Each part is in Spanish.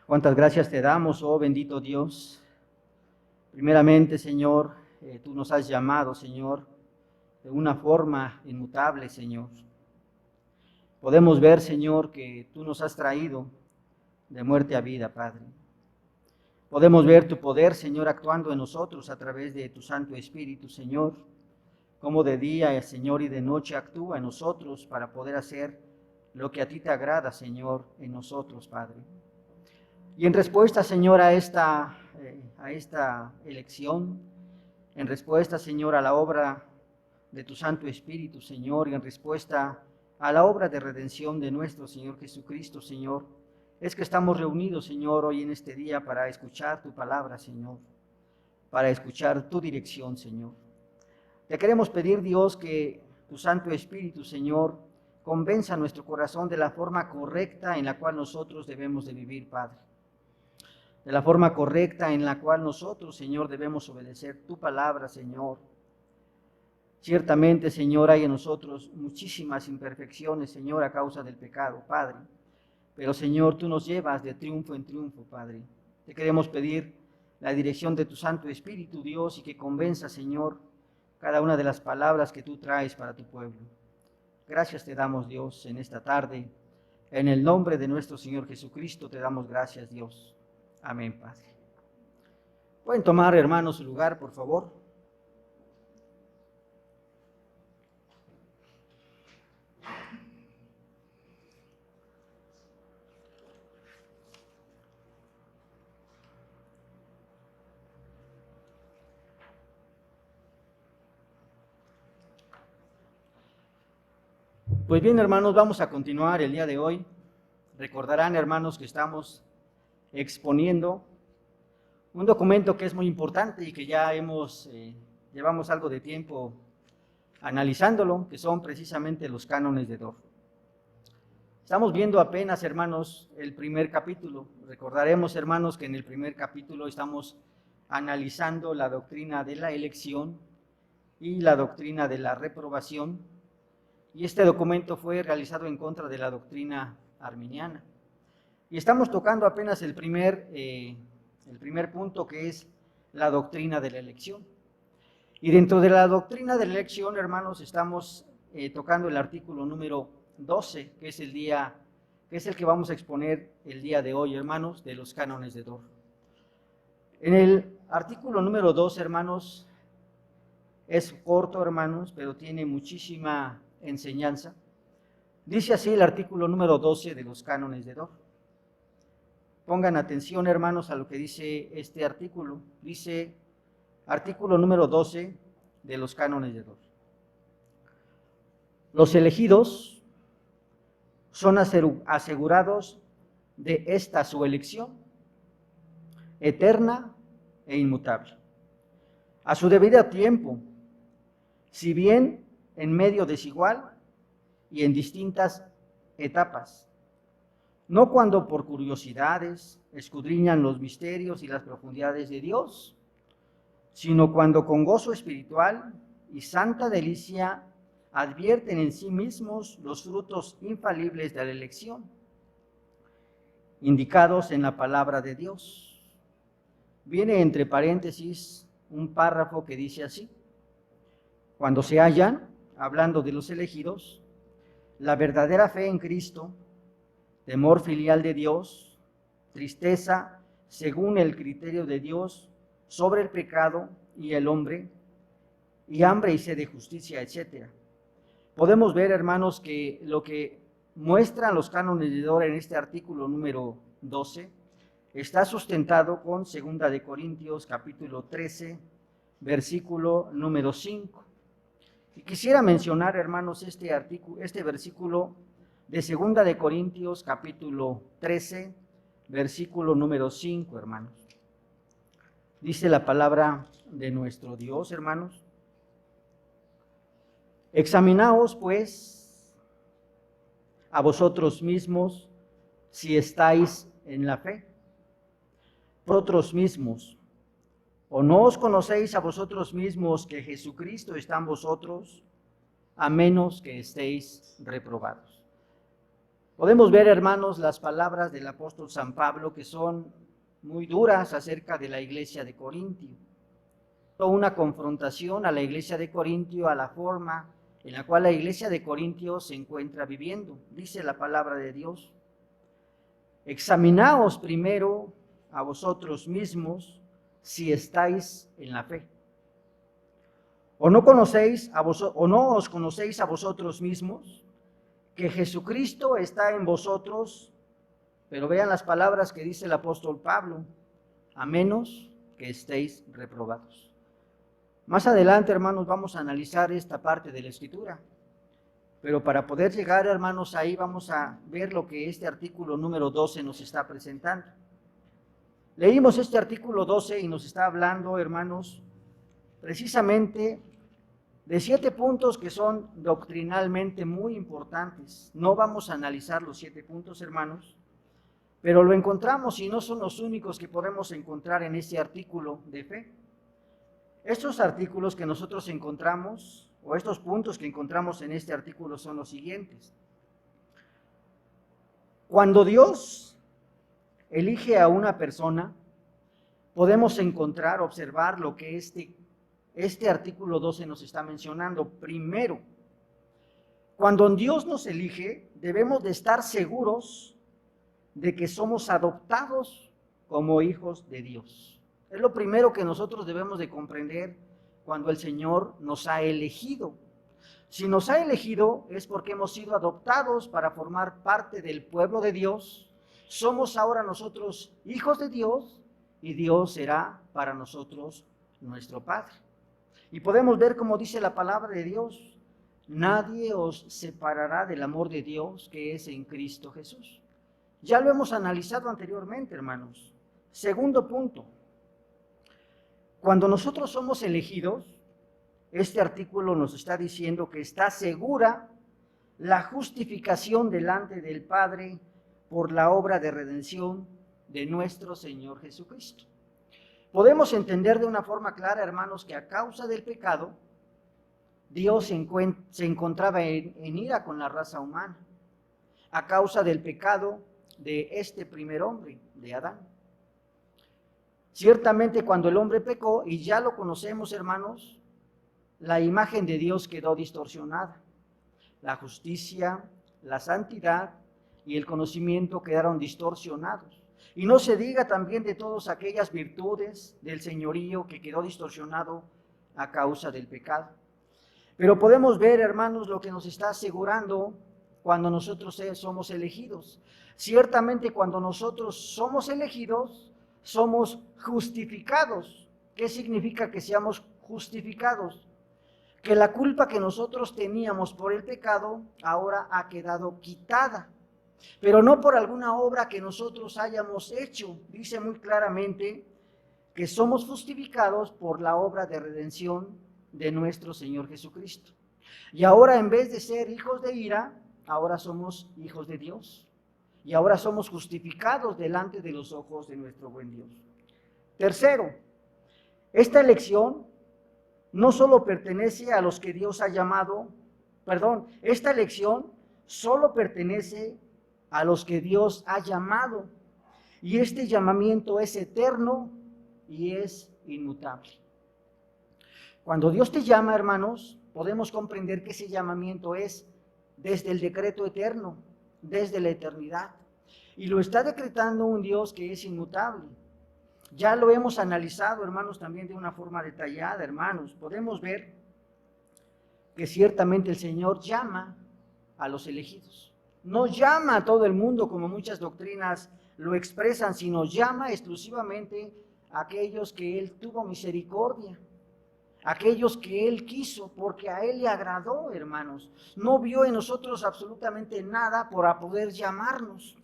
Cuántas gracias te damos, oh bendito Dios. Primeramente, Señor, tú nos has llamado, Señor, de una forma inmutable, Señor. Podemos ver, Señor, que tú nos has traído de muerte a vida, Padre. Podemos ver tu poder, Señor, actuando en nosotros a través de tu Santo Espíritu, Señor. Como de día, Señor, y de noche actúa en nosotros para poder hacer lo que a ti te agrada, Señor, en nosotros, Padre. Y en respuesta, Señor, a esta elección, en respuesta, Señor, a la obra de tu Santo Espíritu, Señor, y en respuesta a la obra de redención de nuestro Señor Jesucristo, Señor, es que estamos reunidos, Señor, hoy en este día para escuchar tu palabra, Señor, para escuchar tu dirección, Señor. Te queremos pedir, Dios, que tu Santo Espíritu, Señor, convenza nuestro corazón de la forma correcta en la cual nosotros debemos de vivir, Padre. De la forma correcta en la cual nosotros, Señor, debemos obedecer tu palabra, Señor. Ciertamente, Señor, hay en nosotros muchísimas imperfecciones, Señor, a causa del pecado, Padre. Pero, Señor, tú nos llevas de triunfo en triunfo, Padre. Te queremos pedir la dirección de tu Santo Espíritu, Dios, y que convenza, Señor, cada una de las palabras que tú traes para tu pueblo. Gracias te damos, Dios, en esta tarde. En el nombre de nuestro Señor Jesucristo te damos gracias, Dios. Amén, Padre. Pueden tomar, hermanos, su lugar, por favor. Pues bien, hermanos, vamos a continuar el día de hoy. Recordarán, hermanos, que estamos exponiendo un documento que es muy importante y que ya llevamos algo de tiempo analizándolo, que son precisamente los cánones de Dort. Estamos viendo apenas, hermanos, el primer capítulo. Recordaremos, hermanos, que en el primer capítulo estamos analizando la doctrina de la elección y la doctrina de la reprobación, y este documento fue realizado en contra de la doctrina arminiana. Y estamos tocando apenas el primer punto, que es la doctrina de la elección. Y dentro de la doctrina de la elección, hermanos, estamos tocando el artículo número 12, que es el que vamos a exponer el día de hoy, hermanos, de los cánones de Dort. En el artículo número 12, hermanos, es corto, hermanos, pero tiene muchísima enseñanza. Dice así el artículo número 12 de los cánones de Dort. Pongan atención, hermanos, a lo que dice este artículo. Dice, artículo número 12 de los cánones de Dort. Los elegidos son asegurados de esta su elección, eterna e inmutable, a su debido tiempo, si bien en medio desigual y en distintas etapas, no cuando por curiosidades escudriñan los misterios y las profundidades de Dios, sino cuando con gozo espiritual y santa delicia advierten en sí mismos los frutos infalibles de la elección, indicados en la palabra de Dios. Viene entre paréntesis un párrafo que dice así: cuando se hallan, hablando de los elegidos, la verdadera fe en Cristo, temor filial de Dios, tristeza según el criterio de Dios sobre el pecado y el hombre, y hambre y sed de justicia, etc. Podemos ver, hermanos, que lo que muestran los cánones de Dort en este artículo número 12 está sustentado con 2 de Corintios capítulo 13, versículo número 5. Y quisiera mencionar, hermanos, este versículo de 2 de Corintios capítulo 13, versículo número 5, hermanos. Dice la palabra de nuestro Dios, hermanos: examinaos, pues, a vosotros mismos si estáis en la fe. Vosotros mismos, ¿o no os conocéis a vosotros mismos que Jesucristo está en vosotros, a menos que estéis reprobados? Podemos ver, hermanos, las palabras del apóstol San Pablo que son muy duras acerca de la iglesia de Corintio. Toda una confrontación a la iglesia de Corintio, a la forma en la cual la iglesia de Corintio se encuentra viviendo. Dice la palabra de Dios: examinaos primero a vosotros mismos si estáis en la fe. ¿O no os conocéis a vosotros mismos que Jesucristo está en vosotros? Pero vean las palabras que dice el apóstol Pablo: a menos que estéis reprobados. Más adelante, hermanos, vamos a analizar esta parte de la Escritura. Pero para poder llegar, hermanos, ahí vamos a ver lo que este artículo número 12 nos está presentando. Leímos este artículo 12 y nos está hablando, hermanos, precisamente de 7 puntos que son doctrinalmente muy importantes. No vamos a analizar los 7 puntos, hermanos, pero lo encontramos y no son los únicos que podemos encontrar en este artículo de fe. Estos artículos que nosotros encontramos, o estos puntos que encontramos en este artículo, son los siguientes. Cuando Dios elige a una persona, podemos observar lo que este artículo 12 nos está mencionando. Primero, cuando Dios nos elige, debemos de estar seguros de que somos adoptados como hijos de Dios. Es lo primero que nosotros debemos de comprender cuando el Señor nos ha elegido. Si nos ha elegido es porque hemos sido adoptados para formar parte del pueblo de Dios. Somos ahora nosotros hijos de Dios y Dios será para nosotros nuestro Padre. Y podemos ver como dice la palabra de Dios: nadie os separará del amor de Dios que es en Cristo Jesús. Ya lo hemos analizado anteriormente, hermanos. Segundo punto. Cuando nosotros somos elegidos, este artículo nos está diciendo que está segura la justificación delante del Padre por la obra de redención de nuestro Señor Jesucristo. Podemos entender de una forma clara, hermanos, que a causa del pecado, Dios se encontraba en ira con la raza humana, a causa del pecado de este primer hombre, de Adán. Ciertamente cuando el hombre pecó, y ya lo conocemos, hermanos, la imagen de Dios quedó distorsionada. La justicia, la santidad y el conocimiento quedaron distorsionados. Y no se diga también de todas aquellas virtudes del señorío que quedó distorsionado a causa del pecado. Pero podemos ver, hermanos, lo que nos está asegurando cuando nosotros somos elegidos. Ciertamente cuando nosotros somos elegidos, somos justificados. ¿Qué significa que seamos justificados? Que la culpa que nosotros teníamos por el pecado ahora ha quedado quitada, pero no por alguna obra que nosotros hayamos hecho. Dice muy claramente que somos justificados por la obra de redención de nuestro Señor Jesucristo. Y ahora, en vez de ser hijos de ira, ahora somos hijos de Dios. Y ahora somos justificados delante de los ojos de nuestro buen Dios. Tercero, esta elección no solo pertenece a los que Dios ha llamado, esta elección solo pertenece a los que Dios ha llamado. Y este llamamiento es eterno y es inmutable. Cuando Dios te llama, hermanos, podemos comprender que ese llamamiento es desde el decreto eterno, desde la eternidad. Y lo está decretando un Dios que es inmutable. Ya lo hemos analizado, hermanos, también de una forma detallada, hermanos. Podemos ver que ciertamente el Señor llama a los elegidos. No llama a todo el mundo como muchas doctrinas lo expresan, sino llama exclusivamente a aquellos que Él tuvo misericordia, aquellos que Él quiso, porque a Él le agradó, hermanos. No vio en nosotros absolutamente nada para poder llamarnos.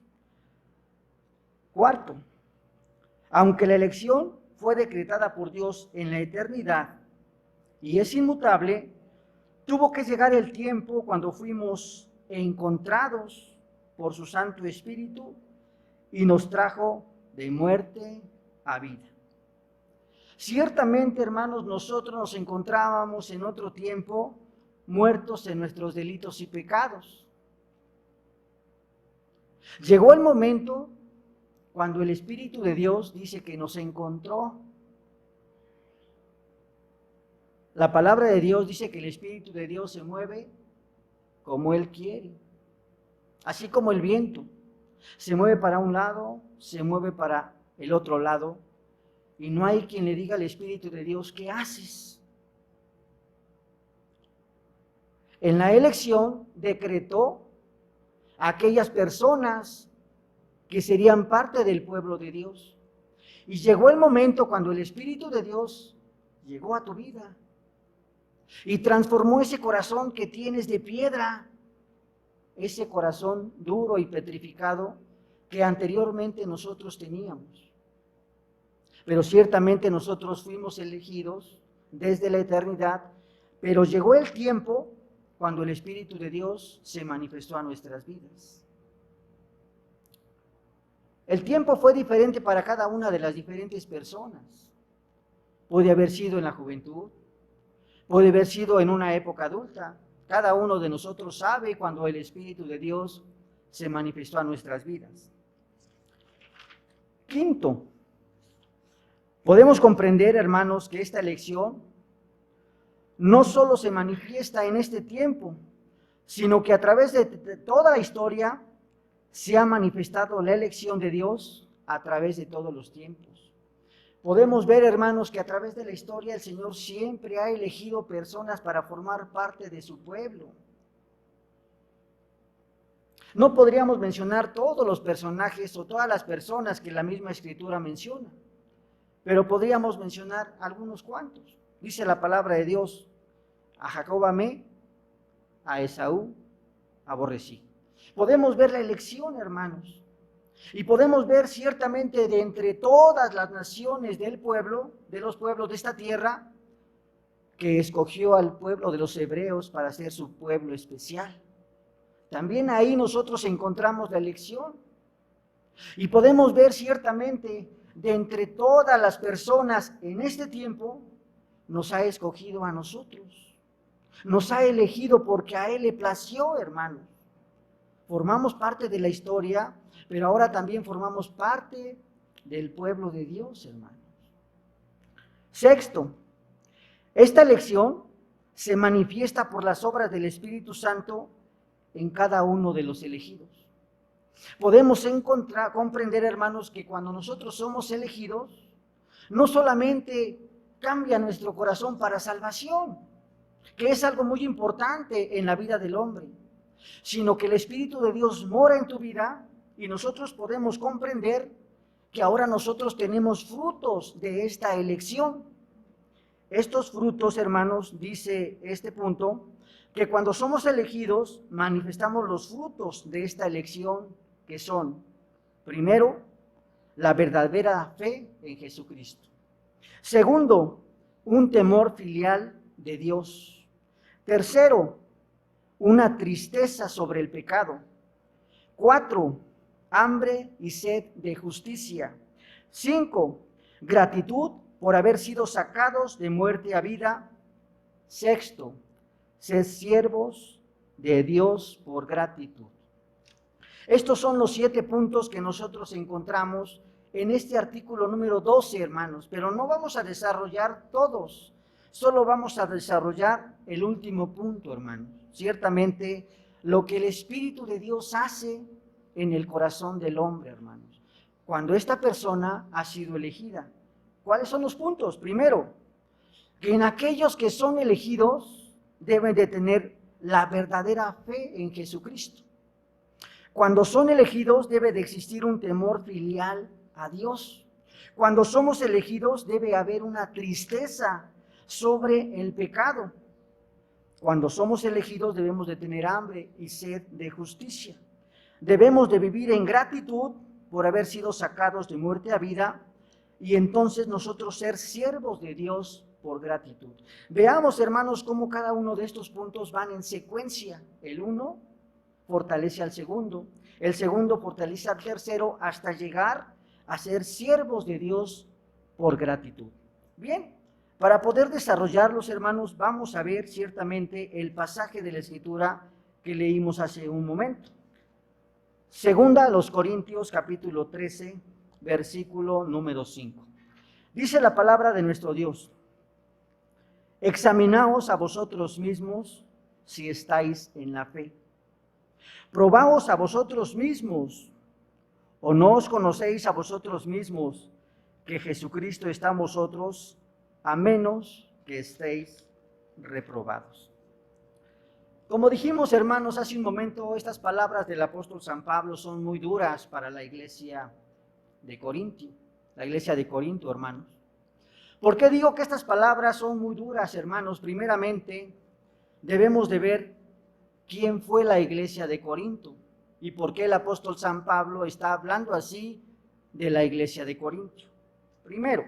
Cuarto, aunque la elección fue decretada por Dios en la eternidad y es inmutable, tuvo que llegar el tiempo cuando fuimos encontrados por su Santo Espíritu y nos trajo de muerte a vida. Ciertamente, hermanos, nosotros nos encontrábamos en otro tiempo muertos en nuestros delitos y pecados. Llegó el momento cuando el Espíritu de Dios dice que nos encontró. La palabra de Dios dice que el Espíritu de Dios se mueve como Él quiere, así como el viento. Se mueve para un lado, se mueve para el otro lado, y no hay quien le diga al Espíritu de Dios, ¿qué haces? En la elección decretó a aquellas personas que serían parte del pueblo de Dios. Y llegó el momento cuando el Espíritu de Dios llegó a tu vida y transformó ese corazón que tienes de piedra, ese corazón duro y petrificado que anteriormente nosotros teníamos. Pero ciertamente nosotros fuimos elegidos desde la eternidad, pero llegó el tiempo cuando el Espíritu de Dios se manifestó a nuestras vidas. El tiempo fue diferente para cada una de las diferentes personas. Puede haber sido en la juventud, puede haber sido en una época adulta. Cada uno de nosotros sabe cuando el Espíritu de Dios se manifestó a nuestras vidas. Quinto, podemos comprender, hermanos, que esta elección no solo se manifiesta en este tiempo, sino que a través de toda la historia se ha manifestado la elección de Dios a través de todos los tiempos. Podemos ver, hermanos, que a través de la historia el Señor siempre ha elegido personas para formar parte de su pueblo. No podríamos mencionar todos los personajes o todas las personas que la misma Escritura menciona, pero podríamos mencionar algunos cuantos. Dice la palabra de Dios, a Jacob amé, a Esaú aborrecí. Podemos ver la elección, hermanos, y podemos ver ciertamente de entre todas las naciones del pueblo, de los pueblos de esta tierra, que escogió al pueblo de los hebreos para ser su pueblo especial. También ahí nosotros encontramos la elección. Y podemos ver ciertamente de entre todas las personas en este tiempo, nos ha escogido a nosotros. Nos ha elegido porque a Él le plació, hermanos. Formamos parte de la historia, pero ahora también formamos parte del pueblo de Dios, hermanos. Sexto, esta elección se manifiesta por las obras del Espíritu Santo en cada uno de los elegidos. Podemos comprender, hermanos, que cuando nosotros somos elegidos, no solamente cambia nuestro corazón para salvación, que es algo muy importante en la vida del hombre, sino que el Espíritu de Dios mora en tu vida y nosotros podemos comprender que ahora nosotros tenemos frutos de esta elección. Estos frutos, hermanos, dice este punto, que cuando somos elegidos manifestamos los frutos de esta elección, que son, primero, la verdadera fe en Jesucristo. Segundo, un temor filial de Dios. Tercero, una tristeza sobre el pecado. 4, hambre y sed de justicia. 5, gratitud por haber sido sacados de muerte a vida. 6, sed siervos de Dios por gratitud. Estos son los 7 puntos que nosotros encontramos en este artículo número 12, hermanos, pero no vamos a desarrollar todos, solo vamos a desarrollar el último punto, hermanos. Ciertamente, lo que el Espíritu de Dios hace en el corazón del hombre, hermanos, cuando esta persona ha sido elegida. ¿Cuáles son los puntos? Primero, que en aquellos que son elegidos deben de tener la verdadera fe en Jesucristo. Cuando son elegidos debe de existir un temor filial a Dios. Cuando somos elegidos debe haber una tristeza sobre el pecado. Cuando somos elegidos debemos de tener hambre y sed de justicia. Debemos de vivir en gratitud por haber sido sacados de muerte a vida y entonces nosotros ser siervos de Dios por gratitud. Veamos, hermanos, cómo cada uno de estos puntos van en secuencia. El uno fortalece al segundo, el segundo fortalece al tercero hasta llegar a ser siervos de Dios por gratitud. Bien, para poder desarrollarlos, hermanos, vamos a ver ciertamente el pasaje de la Escritura que leímos hace un momento. Segunda a los Corintios, capítulo 13, versículo número 5. Dice la palabra de nuestro Dios: examinaos a vosotros mismos si estáis en la fe. Probaos a vosotros mismos, o no os conocéis a vosotros mismos que Jesucristo está en vosotros, a menos que estéis reprobados. Como dijimos, hermanos, hace un momento, estas palabras del apóstol San Pablo son muy duras para la iglesia de Corintio, hermanos. ¿Por qué digo que estas palabras son muy duras, hermanos? Primeramente, debemos de ver quién fue la iglesia de Corinto y por qué el apóstol San Pablo está hablando así de la iglesia de Corinto. Primero,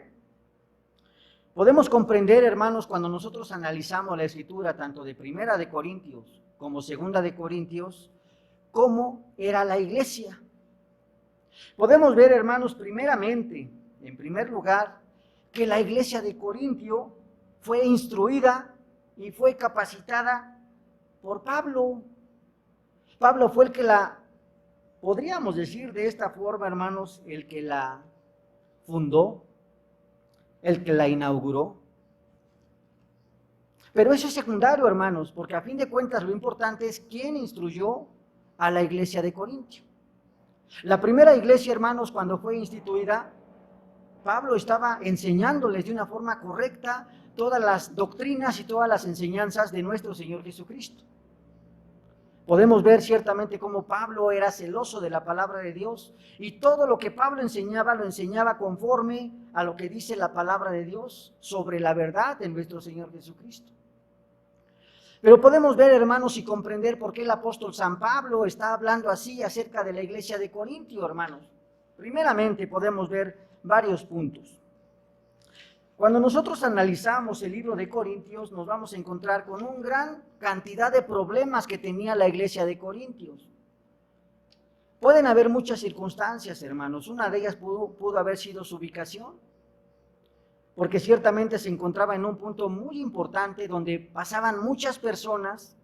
podemos comprender, hermanos, cuando nosotros analizamos la escritura tanto de Primera de Corintios como Segunda de Corintios, cómo era la iglesia. Podemos ver, hermanos, primeramente, en primer lugar, que la iglesia de Corintio fue instruida y fue capacitada por Pablo. Pablo fue el que podríamos decir de esta forma, hermanos, el que la fundó, el que la inauguró. Pero eso es secundario, hermanos, porque a fin de cuentas lo importante es quién instruyó a la iglesia de Corintio. La primera iglesia, hermanos, cuando fue instituida, Pablo estaba enseñándoles de una forma correcta todas las doctrinas y todas las enseñanzas de nuestro Señor Jesucristo. Podemos ver ciertamente cómo Pablo era celoso de la palabra de Dios y todo lo que Pablo enseñaba, lo enseñaba conforme a lo que dice la palabra de Dios sobre la verdad de nuestro Señor Jesucristo. Pero podemos ver, hermanos, y comprender por qué el apóstol San Pablo está hablando así acerca de la iglesia de Corintio, hermanos. Primeramente podemos ver varios puntos. Cuando nosotros analizamos el libro de Corintios, nos vamos a encontrar con una gran cantidad de problemas que tenía la iglesia de Corintios. Pueden haber muchas circunstancias, hermanos. Una de ellas pudo haber sido su ubicación, porque ciertamente se encontraba en un punto muy importante donde pasaban muchas personas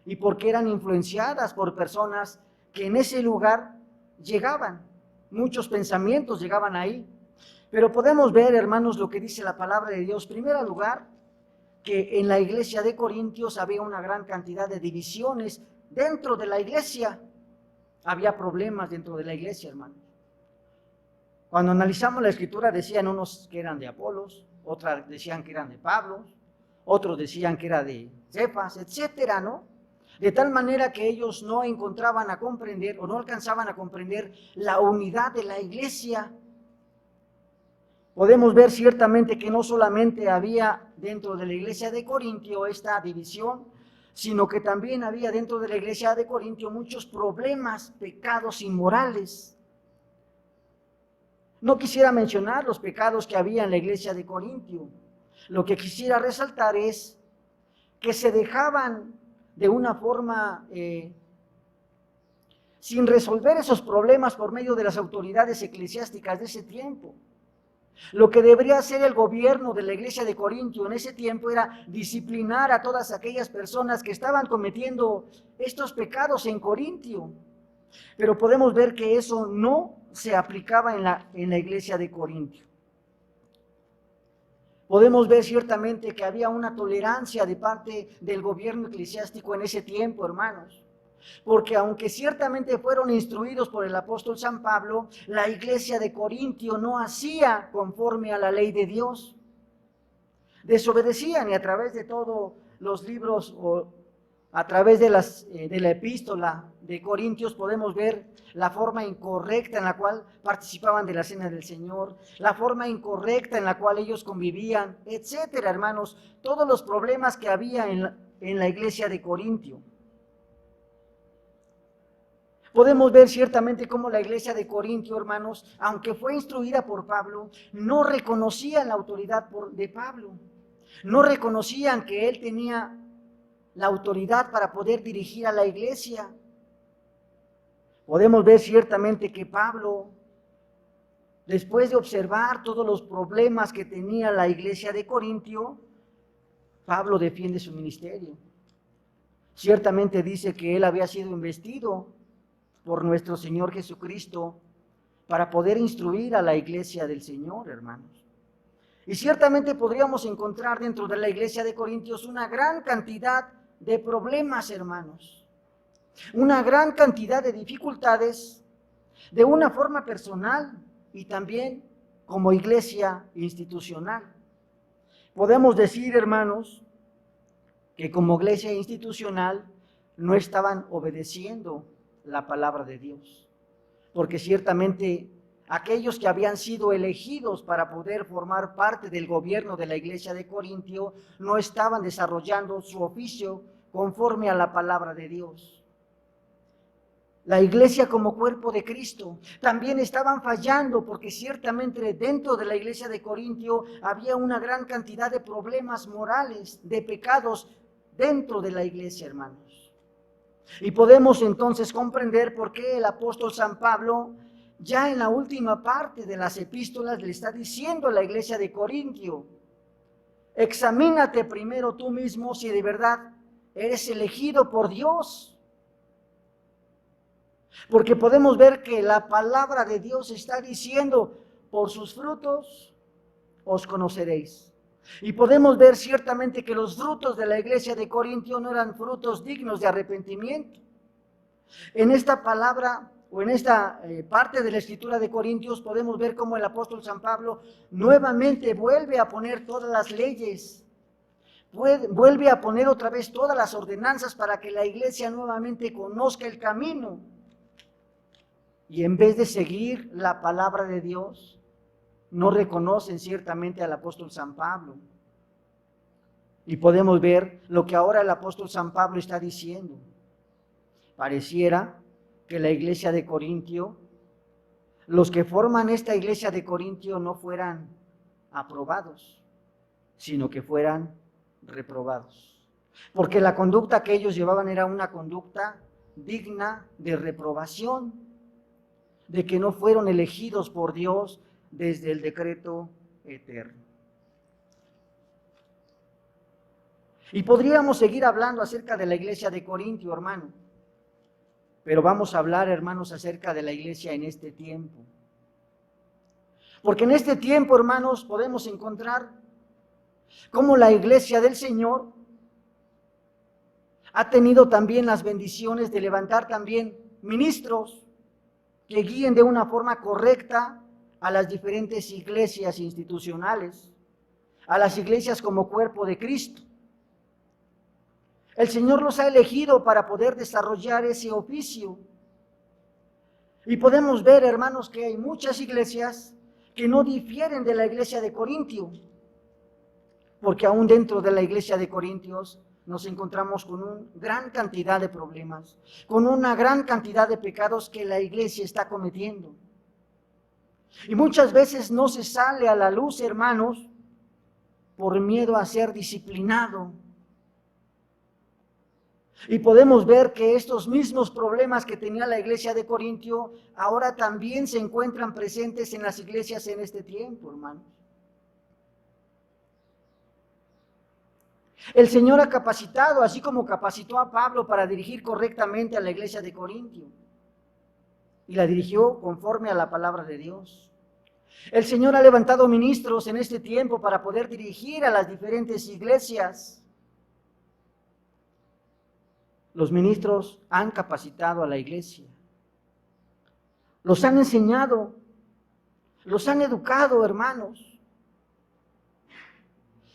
y porque eran influenciadas por personas que en ese lugar llegaban. Muchos pensamientos llegaban ahí. Pero podemos ver, hermanos, lo que dice la palabra de Dios. En primer lugar, que en la iglesia de Corintios había una gran cantidad de divisiones dentro de la iglesia. Había problemas dentro de la iglesia, hermanos. Cuando analizamos la escritura, decían unos que eran de Apolos, otros decían que eran de Pablo, otros decían que era de Cefas, etcétera, ¿no? De tal manera que ellos no encontraban a comprender o no alcanzaban a comprender la unidad de la iglesia. Podemos ver ciertamente que no solamente había dentro de la iglesia de Corintio esta división, sino que también había dentro de la iglesia de Corintio muchos problemas, pecados inmorales. No quisiera mencionar los pecados que había en la iglesia de Corintio. Lo que quisiera resaltar es que se dejaban de una forma sin resolver esos problemas por medio de las autoridades eclesiásticas de ese tiempo. Lo que debería hacer el gobierno de la iglesia de Corintio en ese tiempo era disciplinar a todas aquellas personas que estaban cometiendo estos pecados en Corintio. Pero podemos ver que eso no se aplicaba en la iglesia de Corintio. Podemos ver ciertamente que había una tolerancia de parte del gobierno eclesiástico en ese tiempo, hermanos. Porque aunque ciertamente fueron instruidos por el apóstol San Pablo, la iglesia de Corintio no hacía conforme a la ley de Dios. Desobedecían, y a través de todos los libros o a través de la epístola de Corintios podemos ver la forma incorrecta en la cual participaban de la cena del Señor, la forma incorrecta en la cual ellos convivían, etcétera, hermanos. Todos los problemas que había en la iglesia de Corintio. Podemos ver ciertamente cómo la iglesia de Corintio, hermanos, aunque fue instruida por Pablo, no reconocían la autoridad de Pablo. No reconocían que él tenía la autoridad para poder dirigir a la iglesia. Podemos ver ciertamente que Pablo, después de observar todos los problemas que tenía la iglesia de Corintio, Pablo defiende su ministerio. Ciertamente dice que él había sido investido por nuestro Señor Jesucristo para poder instruir a la iglesia del Señor, hermanos. Y ciertamente podríamos encontrar dentro de la iglesia de Corintios una gran cantidad de problemas, hermanos. Una gran cantidad de dificultades de una forma personal y también como iglesia institucional. Podemos decir, hermanos, que como iglesia institucional no estaban obedeciendo la palabra de Dios, porque ciertamente aquellos que habían sido elegidos para poder formar parte del gobierno de la iglesia de Corintio no estaban desarrollando su oficio conforme a la palabra de Dios. La iglesia como cuerpo de Cristo también estaban fallando, porque ciertamente dentro de la iglesia de Corintio había una gran cantidad de problemas morales, de pecados dentro de la iglesia, hermanos. Y podemos entonces comprender por qué el apóstol San Pablo, ya en la última parte de las epístolas, le está diciendo a la iglesia de Corintio: examínate primero tú mismo si de verdad eres elegido por Dios. Porque podemos ver que la palabra de Dios está diciendo: por sus frutos os conoceréis. Y podemos ver ciertamente que los frutos de la iglesia de Corintio no eran frutos dignos de arrepentimiento. En esta palabra o en esta parte de la escritura de Corintios podemos ver cómo el apóstol San Pablo nuevamente vuelve a poner todas las leyes, vuelve a poner otra vez todas las ordenanzas para que la iglesia nuevamente conozca el camino. Y en vez de seguir la palabra de Dios, no reconocen ciertamente al apóstol San Pablo. Y podemos ver lo que ahora el apóstol San Pablo está diciendo. Pareciera que la iglesia de Corintio, los que forman esta iglesia de Corintio no fueran aprobados, sino que fueran reprobados. Porque la conducta que ellos llevaban era una conducta digna de reprobación, de que no fueron elegidos por Dios desde el decreto eterno. Y podríamos seguir hablando acerca de la iglesia de Corintio, hermano, pero vamos a hablar, hermanos, acerca de la iglesia en este tiempo. Porque en este tiempo, hermanos, podemos encontrar cómo la iglesia del Señor ha tenido también las bendiciones de levantar también ministros que guíen de una forma correcta a las diferentes iglesias institucionales, a las iglesias como cuerpo de Cristo. El Señor los ha elegido para poder desarrollar ese oficio. Y podemos ver, hermanos, que hay muchas iglesias que no difieren de la iglesia de Corintio, porque aún dentro de la iglesia de Corintios nos encontramos con una gran cantidad de problemas, con una gran cantidad de pecados que la iglesia está cometiendo. Y muchas veces no se sale a la luz, hermanos, por miedo a ser disciplinado. Y podemos ver que estos mismos problemas que tenía la iglesia de Corintio ahora también se encuentran presentes en las iglesias en este tiempo, hermanos. El Señor ha capacitado, así como capacitó a Pablo para dirigir correctamente a la iglesia de Corintio, y la dirigió conforme a la palabra de Dios. El Señor ha levantado ministros en este tiempo para poder dirigir a las diferentes iglesias. Los ministros han capacitado a la iglesia, los han enseñado, los han educado, hermanos.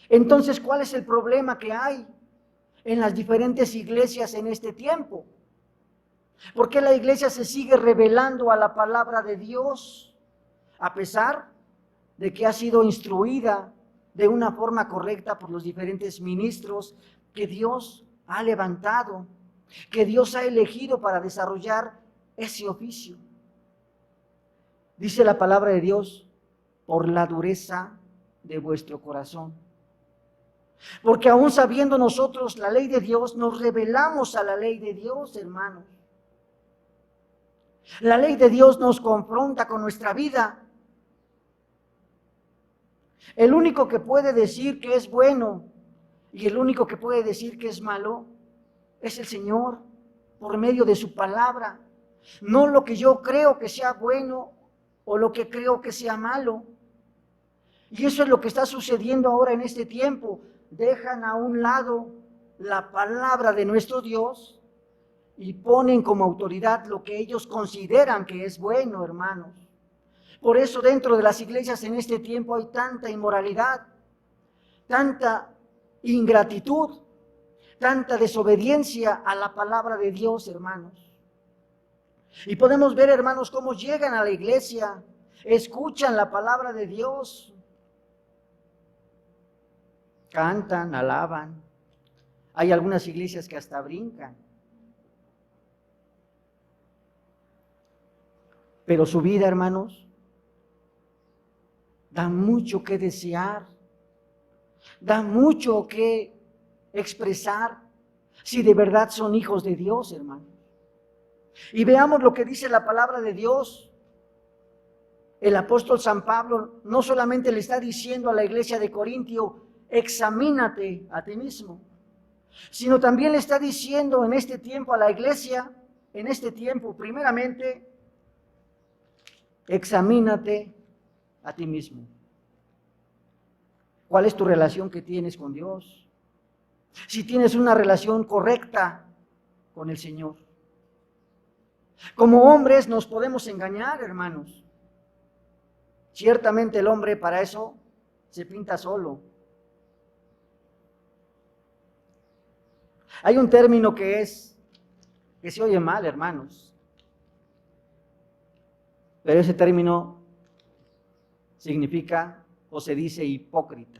Entonces, ¿cuál es el problema que hay en las diferentes iglesias en este tiempo? ¿Por qué la iglesia se sigue rebelando a la palabra de Dios, a pesar de que ha sido instruida de una forma correcta por los diferentes ministros que Dios ha levantado, que Dios ha elegido para desarrollar ese oficio? Dice la palabra de Dios: por la dureza de vuestro corazón. Porque aún sabiendo nosotros la ley de Dios, nos rebelamos a la ley de Dios, hermanos. La ley de Dios nos confronta con nuestra vida. El único que puede decir que es bueno y el único que puede decir que es malo es el Señor, por medio de su palabra. no lo que yo creo que sea bueno o lo que creo que sea malo. Y eso es lo que está sucediendo ahora en este tiempo. Dejan a un lado la palabra de nuestro Dios y ponen como autoridad lo que ellos consideran que es bueno, hermanos. Por eso dentro de las iglesias en este tiempo hay tanta inmoralidad, tanta ingratitud, tanta desobediencia a la palabra de Dios, hermanos. Y podemos ver, hermanos, cómo llegan a la iglesia, escuchan la palabra de Dios, cantan, alaban. Hay algunas iglesias que hasta brincan. Pero su vida, hermanos, da mucho que desear, da mucho que expresar, si de verdad son hijos de Dios, hermanos. Y veamos lo que dice la palabra de Dios. El apóstol San Pablo no solamente le está diciendo a la iglesia de Corintio, examínate a ti mismo, sino también le está diciendo en este tiempo a la iglesia, en este tiempo, primeramente, examínate a ti mismo. ¿Cuál es tu relación que tienes con Dios? Si tienes una relación correcta con el Señor. Como hombres nos podemos engañar, hermanos. Ciertamente el hombre para eso se pinta solo. Hay un término que se oye mal, hermanos. Pero ese término significa o se dice hipócrita.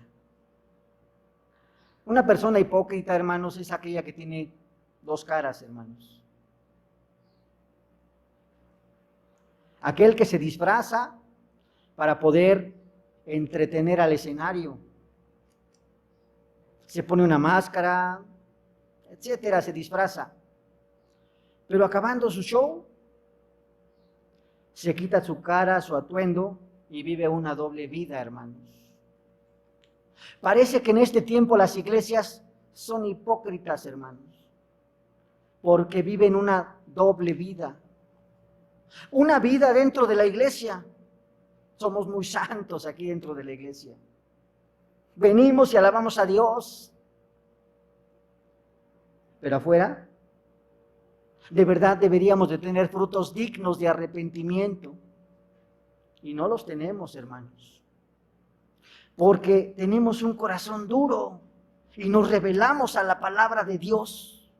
Una persona hipócrita, hermanos, es aquella que tiene dos caras, hermanos. Aquel que se disfraza para poder entretener al escenario. Se pone una máscara, etcétera, se disfraza. Pero acabando su show, se quita su cara, su atuendo y vive una doble vida, hermanos. Parece que en este tiempo las iglesias son hipócritas, hermanos, porque viven una doble vida. Una vida dentro de la iglesia. Somos muy santos aquí dentro de la iglesia. Venimos y alabamos a Dios. Pero afuera, de verdad deberíamos de tener frutos dignos de arrepentimiento. Y no los tenemos, hermanos. Porque tenemos un corazón duro y nos rebelamos a la palabra de Dios.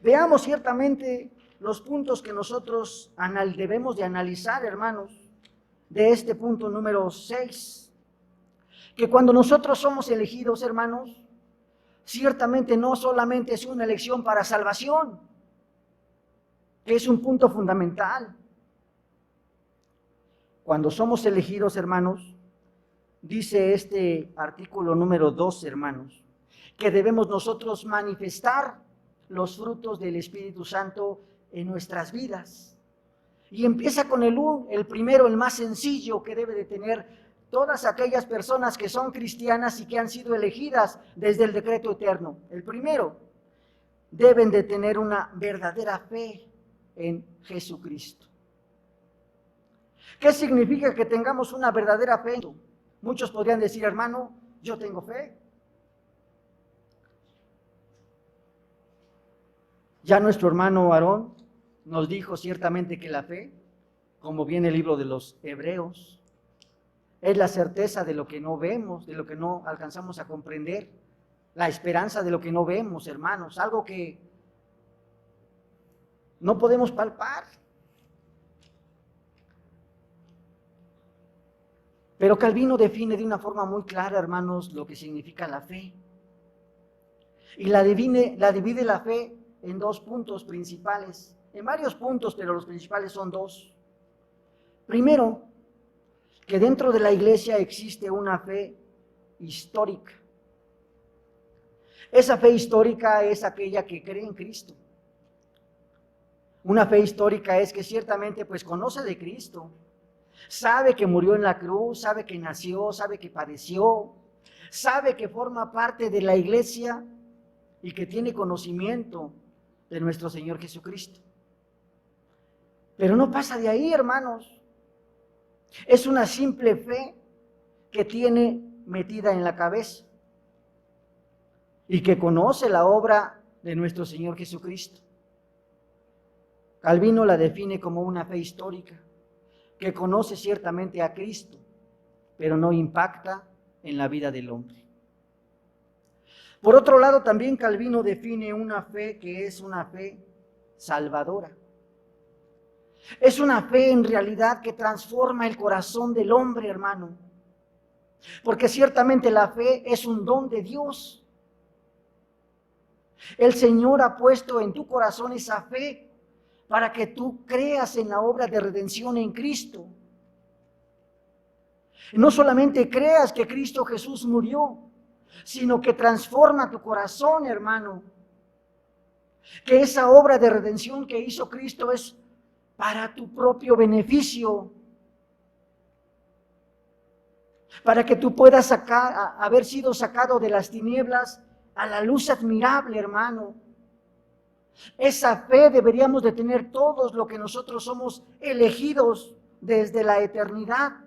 Veamos ciertamente los puntos que nosotros debemos de analizar, hermanos, de este punto número 6. Que cuando nosotros somos elegidos, hermanos, ciertamente no solamente es una elección para salvación, que es un punto fundamental. Cuando somos elegidos, hermanos, dice este artículo número 2, hermanos, que debemos nosotros manifestar los frutos del Espíritu Santo en nuestras vidas. Y empieza con el primero, el más sencillo que debe de tener todas aquellas personas que son cristianas y que han sido elegidas desde el decreto eterno. El primero, deben de tener una verdadera fe en Jesucristo. ¿Qué significa que tengamos una verdadera fe? Muchos podrían decir, hermano, yo tengo fe. Ya nuestro hermano Aarón nos dijo ciertamente que la fe, como viene el libro de los Hebreos, es la certeza de lo que no vemos, de lo que no alcanzamos a comprender, la esperanza de lo que no vemos, hermanos, algo que no podemos palpar. Pero Calvino define de una forma muy clara, hermanos, lo que significa la fe. Y la divide la fe en dos puntos principales, en varios puntos, pero los principales son dos. Primero, que dentro de la iglesia existe una fe histórica. Esa fe histórica es aquella que cree en Cristo. Una fe histórica es que ciertamente pues conoce de Cristo, sabe que murió en la cruz, sabe que nació, sabe que padeció, sabe que forma parte de la iglesia y que tiene conocimiento de nuestro Señor Jesucristo. Pero no pasa de ahí, hermanos. Es una simple fe que tiene metida en la cabeza y que conoce la obra de nuestro Señor Jesucristo. Calvino la define como una fe histórica, que conoce ciertamente a Cristo, pero no impacta en la vida del hombre. Por otro lado, también Calvino define una fe que es una fe salvadora. Es una fe en realidad que transforma el corazón del hombre, hermano. Porque ciertamente la fe es un don de Dios. El Señor ha puesto en tu corazón esa fe para que tú creas en la obra de redención en Cristo. No solamente creas que Cristo Jesús murió, sino que transforma tu corazón, hermano. Que esa obra de redención que hizo Cristo es para tu propio beneficio. Para que tú puedas haber sido sacado de las tinieblas a la luz admirable, hermano. Esa fe deberíamos de tener todos los que nosotros somos elegidos desde la eternidad.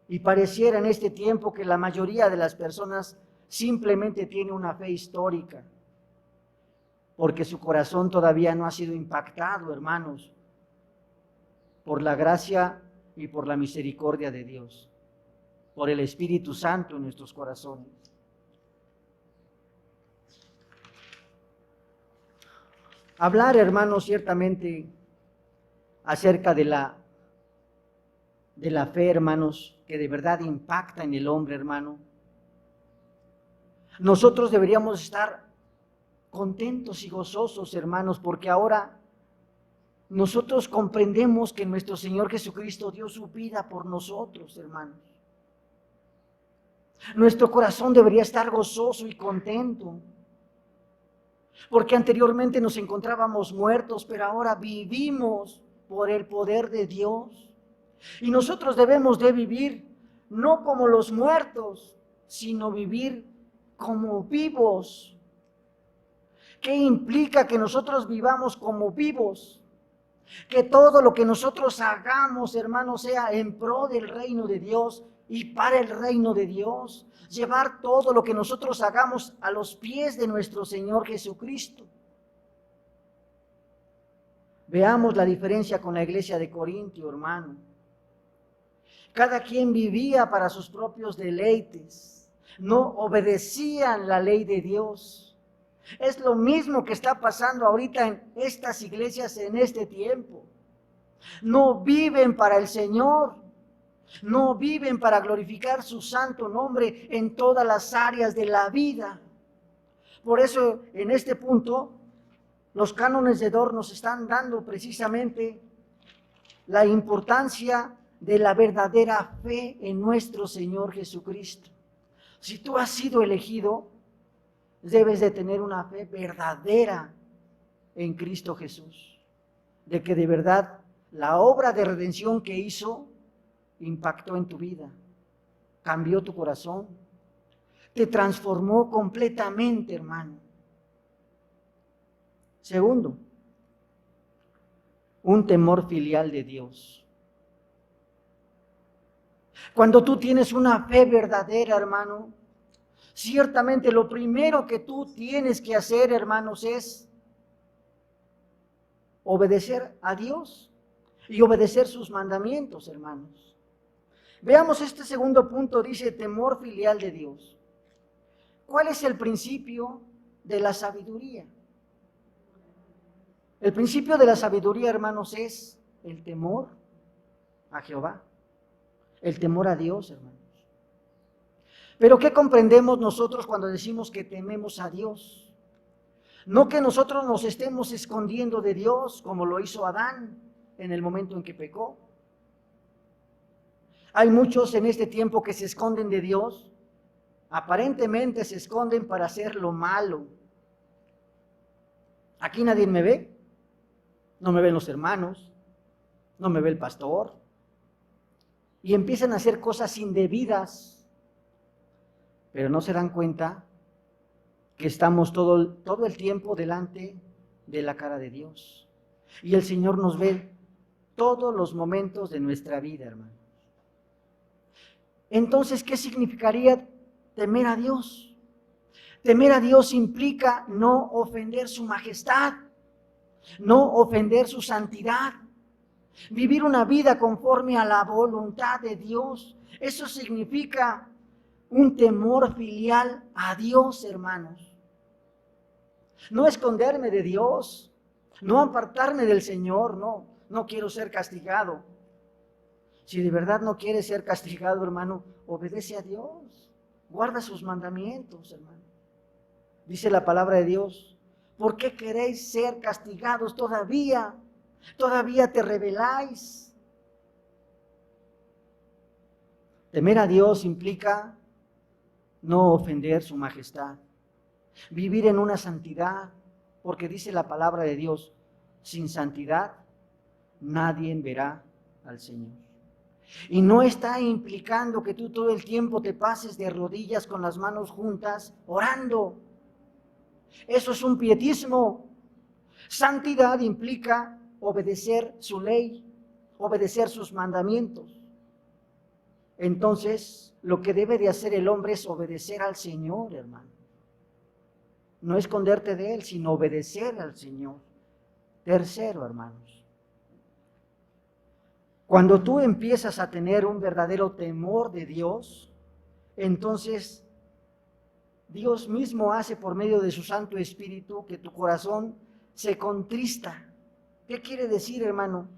Y pareciera en este tiempo que la mayoría de las personas simplemente tiene una fe histórica, porque su corazón todavía no ha sido impactado, hermanos, por la gracia y por la misericordia de Dios, por el Espíritu Santo en nuestros corazones. Hablar, hermanos, ciertamente acerca de la fe, hermanos, que de verdad impacta en el hombre, hermano. Nosotros deberíamos estar contentos y gozosos, hermanos, porque ahora nosotros comprendemos que nuestro Señor Jesucristo dio su vida por nosotros, hermanos. Nuestro corazón debería estar gozoso y contento, porque anteriormente nos encontrábamos muertos, pero ahora vivimos por el poder de Dios. Y nosotros debemos de vivir no como los muertos, sino vivir como vivos. ¿Qué implica que nosotros vivamos como vivos? Que todo lo que nosotros hagamos, hermanos, sea en pro del reino de Dios y para el reino de Dios. Llevar todo lo que nosotros hagamos a los pies de nuestro Señor Jesucristo. Veamos la diferencia con la iglesia de Corintio, hermano. Cada quien vivía para sus propios deleites. No obedecían la ley de Dios. Es lo mismo que está pasando ahorita en estas iglesias en este tiempo. No viven para el Señor. No viven para glorificar su santo nombre en todas las áreas de la vida. Por eso, en este punto, los cánones de Dort nos están dando precisamente la importancia de la verdadera fe en nuestro Señor Jesucristo. Si tú has sido elegido, debes de tener una fe verdadera en Cristo Jesús, de que de verdad la obra de redención que hizo impactó en tu vida, cambió tu corazón, te transformó completamente, hermano. Segundo, un temor filial de Dios. Cuando tú tienes una fe verdadera, hermano, ciertamente lo primero que tú tienes que hacer, hermanos, es obedecer a Dios y obedecer sus mandamientos, hermanos. Veamos este segundo punto, dice temor filial de Dios. ¿Cuál es el principio de la sabiduría? El principio de la sabiduría, hermanos, es el temor a Jehová, el temor a Dios, hermanos. Pero ¿qué comprendemos nosotros cuando decimos que tememos a Dios? No que nosotros nos estemos escondiendo de Dios como lo hizo Adán en el momento en que pecó. Hay muchos en este tiempo que se esconden de Dios, aparentemente se esconden para hacer lo malo. Aquí nadie me ve, no me ven los hermanos, no me ve el pastor, y empiezan a hacer cosas indebidas, pero no se dan cuenta que estamos todo el tiempo delante de la cara de Dios. Y el Señor nos ve todos los momentos de nuestra vida, hermano. Entonces, ¿qué significaría temer a Dios? Temer a Dios implica no ofender su majestad, no ofender su santidad, vivir una vida conforme a la voluntad de Dios. Eso significa un temor filial a Dios, hermanos. No esconderme de Dios, no apartarme del Señor, no quiero ser castigado. Si de verdad no quieres ser castigado, hermano, obedece a Dios, guarda sus mandamientos, hermano. Dice la palabra de Dios, ¿por qué queréis ser castigados todavía? ¿Todavía te rebeláis? Temer a Dios implica no ofender su majestad, vivir en una santidad, porque dice la palabra de Dios, sin santidad nadie verá al Señor. Y no está implicando que tú todo el tiempo te pases de rodillas con las manos juntas orando. Eso es un pietismo. Santidad implica obedecer su ley, obedecer sus mandamientos. Entonces, lo que debe de hacer el hombre es obedecer al Señor, hermano. No esconderte de Él, sino obedecer al Señor. Tercero, hermanos, cuando tú empiezas a tener un verdadero temor de Dios, entonces Dios mismo hace por medio de su Santo Espíritu que tu corazón se contrista. ¿Qué quiere decir, hermano?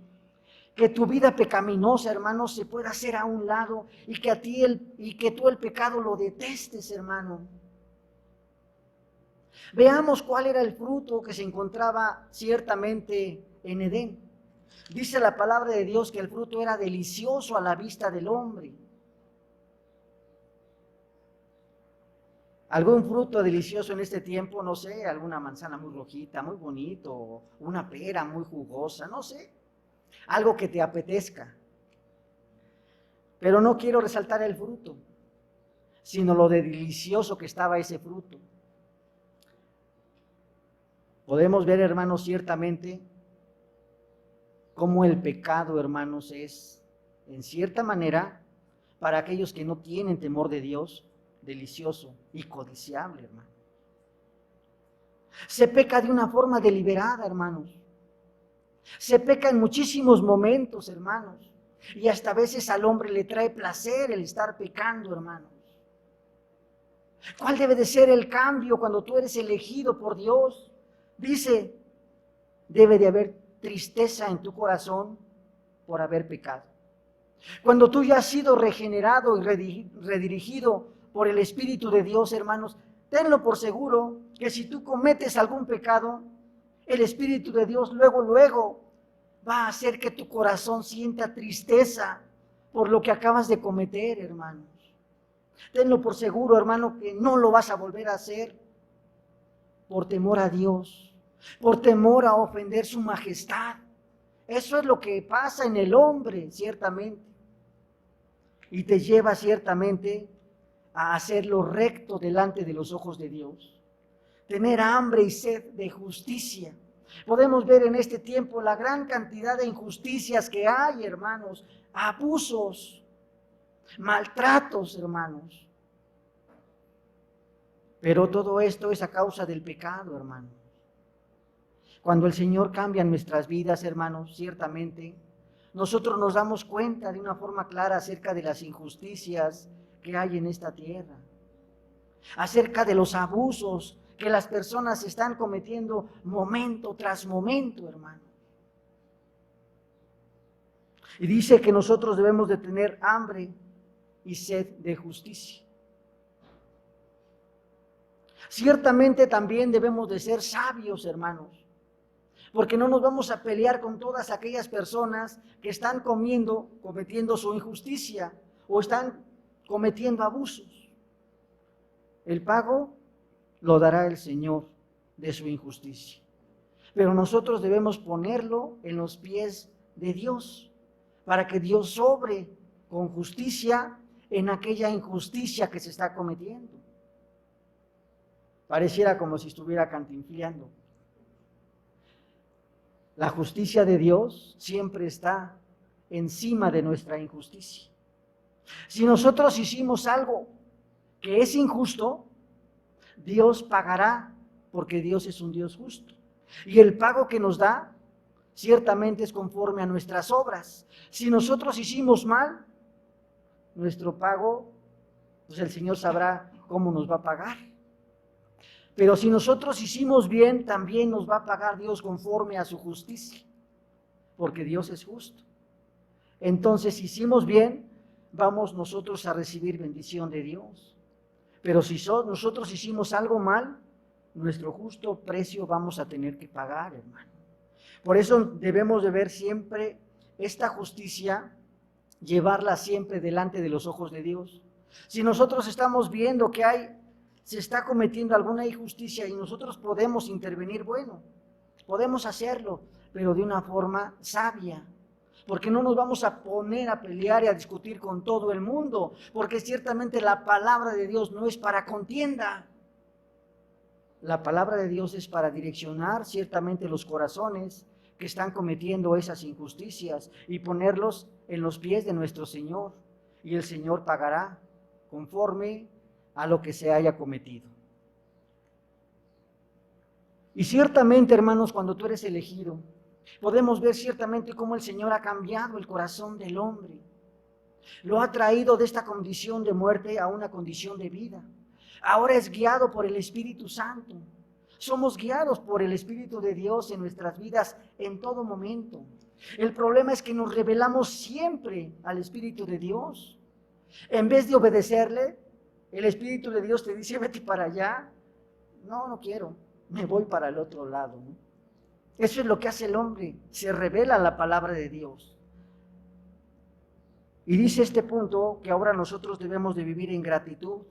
Que tu vida pecaminosa, hermano, se pueda hacer a un lado y que tú el pecado lo detestes, hermano. Veamos cuál era el fruto que se encontraba ciertamente en Edén. Dice la palabra de Dios que el fruto era delicioso a la vista del hombre. Algún fruto delicioso en este tiempo, no sé, alguna manzana muy rojita, muy bonito, una pera muy jugosa, no sé, algo que te apetezca. Pero no quiero resaltar el fruto, sino lo de delicioso que estaba ese fruto. Podemos ver, hermanos, ciertamente cómo el pecado, hermanos, es, en cierta manera, para aquellos que no tienen temor de Dios, delicioso y codiciable, hermano. Se peca de una forma deliberada, hermanos. Se peca en muchísimos momentos, hermanos. Y hasta a veces al hombre le trae placer el estar pecando, hermanos. ¿Cuál debe de ser el cambio cuando tú eres elegido por Dios? Dice, debe de haber tristeza en tu corazón por haber pecado. Cuando tú ya has sido regenerado y redirigido por el Espíritu de Dios, hermanos, tenlo por seguro que si tú cometes algún pecado, el Espíritu de Dios luego va a hacer que tu corazón sienta tristeza por lo que acabas de cometer, hermanos. Tenlo por seguro, hermano, que no lo vas a volver a hacer por temor a Dios, por temor a ofender su majestad. Eso es lo que pasa en el hombre, ciertamente. Y te lleva ciertamente a hacer lo recto delante de los ojos de Dios. Tener hambre y sed de justicia. Podemos ver en este tiempo la gran cantidad de injusticias que hay, hermanos, abusos, maltratos, hermanos. Pero todo esto es a causa del pecado, hermanos. Cuando el Señor cambia nuestras vidas, hermanos, ciertamente, nosotros nos damos cuenta de una forma clara acerca de las injusticias que hay en esta tierra, acerca de los abusos que las personas están cometiendo momento tras momento, hermano. Y dice que nosotros debemos de tener hambre y sed de justicia. Ciertamente también debemos de ser sabios, hermanos, porque no nos vamos a pelear con todas aquellas personas que están cometiendo su injusticia o están cometiendo abusos. El pago lo dará el Señor de su injusticia. Pero nosotros debemos ponerlo en los pies de Dios, para que Dios obre con justicia en aquella injusticia que se está cometiendo. Pareciera como si estuviera cantinfleando. La justicia de Dios siempre está encima de nuestra injusticia. Si nosotros hicimos algo que es injusto, Dios pagará, porque Dios es un Dios justo. Y el pago que nos da ciertamente es conforme a nuestras obras. Si nosotros hicimos mal, nuestro pago, pues el Señor sabrá cómo nos va a pagar. Pero si nosotros hicimos bien, también nos va a pagar Dios conforme a su justicia, porque Dios es justo. Entonces, si hicimos bien, vamos nosotros a recibir bendición de Dios. Pero si nosotros hicimos algo mal, nuestro justo precio vamos a tener que pagar, hermano. Por eso debemos de ver siempre esta justicia, llevarla siempre delante de los ojos de Dios. Si nosotros estamos viendo que se está cometiendo alguna injusticia y nosotros podemos intervenir, bueno, podemos hacerlo, pero de una forma sabia. Porque no nos vamos a poner a pelear y a discutir con todo el mundo, porque ciertamente la palabra de Dios no es para contienda. La palabra de Dios es para direccionar ciertamente los corazones que están cometiendo esas injusticias y ponerlos en los pies de nuestro Señor. Y el Señor pagará conforme a lo que se haya cometido. Y ciertamente, hermanos, cuando tú eres elegido, podemos ver ciertamente cómo el Señor ha cambiado el corazón del hombre. Lo ha traído de esta condición de muerte a una condición de vida. Ahora es guiado por el Espíritu Santo. Somos guiados por el Espíritu de Dios en nuestras vidas en todo momento. El problema es que nos rebelamos siempre al Espíritu de Dios. En vez de obedecerle, el Espíritu de Dios te dice, vete para allá. No, no quiero, me voy para el otro lado, ¿no? Eso es lo que hace el hombre, se revela a la palabra de Dios. Y dice este punto que ahora nosotros debemos de vivir en gratitud,